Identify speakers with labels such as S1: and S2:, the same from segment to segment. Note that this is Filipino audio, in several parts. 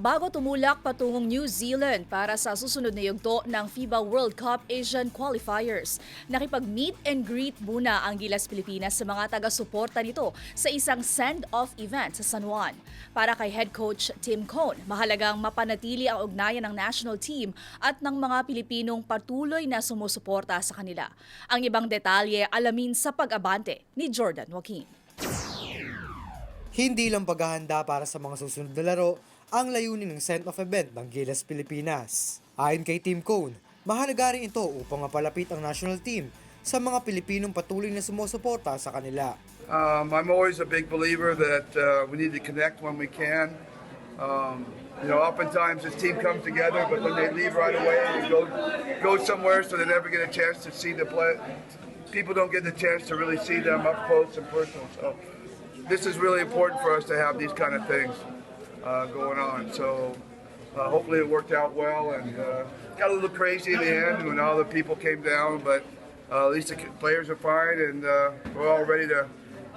S1: bago tumulak patungong New Zealand para sa susunod na yugto ng FIBA World Cup Asian Qualifiers. Nakipag-meet and greet muna ang Gilas Pilipinas sa mga taga-suporta nito sa isang send-off event sa San Juan. Para kay head coach Tim Cone, mahalagang mapanatili ang ugnayan ng national team at ng mga Pilipinong patuloy na sumusuporta sa kanila. Ang ibang detalye alamin sa pag-abante ni Jordan Joaquin.
S2: Hindi lang paghahanda para sa mga susunod na laro ang layunin ng send-off event ng Gilas Pilipinas. Ayon kay Tim Cone, mahalaga rin ito upang mapalapit ang national team sa mga Pilipinong patuloy na sumusuporta sa kanila.
S3: I'm always a big believer that we need to connect when we can. Oftentimes this team comes together, but when they leave right away and go somewhere so they never get a chance to see the play. People don't get the chance to really see them up close and personal. So this is really important for us to have these kind of things going on. So hopefully it worked out well and got a little crazy in the end when all the people came down, but at least the players are fine and we're all ready to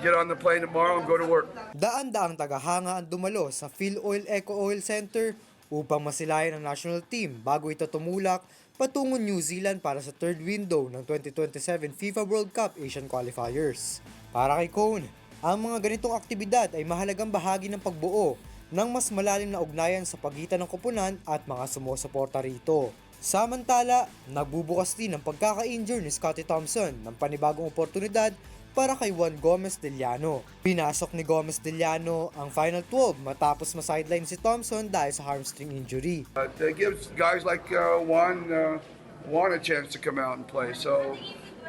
S3: get on the plane tomorrow and go to work.
S2: Daan-daang tagahanga ang dumalo sa PhilOil Eco Oil Center upang masilayan ang national team bago ito tumulak patungong New Zealand para sa third window ng 2027 FIFA World Cup Asian Qualifiers. Para kay Cone, ang mga ganitong aktibidad ay mahalagang bahagi ng pagbuo ng mas malalim na ugnayan sa pagitan ng koponan at mga sumusuporta rito. Samantala, nagbubukas din ang pagkaka-injure ni Scottie Thompson ng panibagong oportunidad para kay Juan Gomez Dellano. Pinasok ni Gomez Dellano ang final 12 matapos ma-sideline si Thompson dahil sa hamstring injury.
S3: It gives guys like Juan a chance to come out and play. So,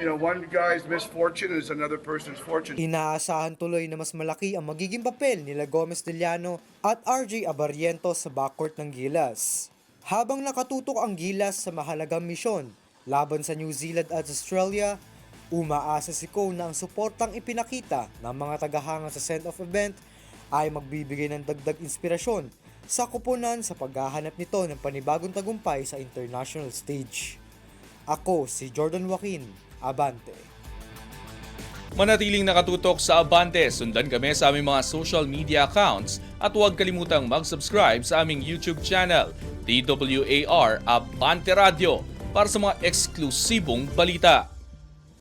S3: one guy's misfortune is another person's fortune.
S2: Inaasahan tuloy na mas malaki ang magiging papel nila Gomez Dellano at RJ Abarientos sa backcourt ng Gilas. Habang nakatutok ang Gilas sa mahalagang misyon laban sa New Zealand at Australia, umaasa si Cone na ang suportang ipinakita ng mga tagahanga sa send-off event ay magbibigay ng dagdag inspirasyon sa koponan sa paghahanap nito ng panibagong tagumpay sa international stage. Ako si Jordan Joaquin, Abante.
S4: Manatiling nakatutok sa Abante, sundan kami sa aming mga social media accounts at huwag kalimutang mag-subscribe sa aming YouTube channel, DWAR Abante Radio, para sa mga eksklusibong balita.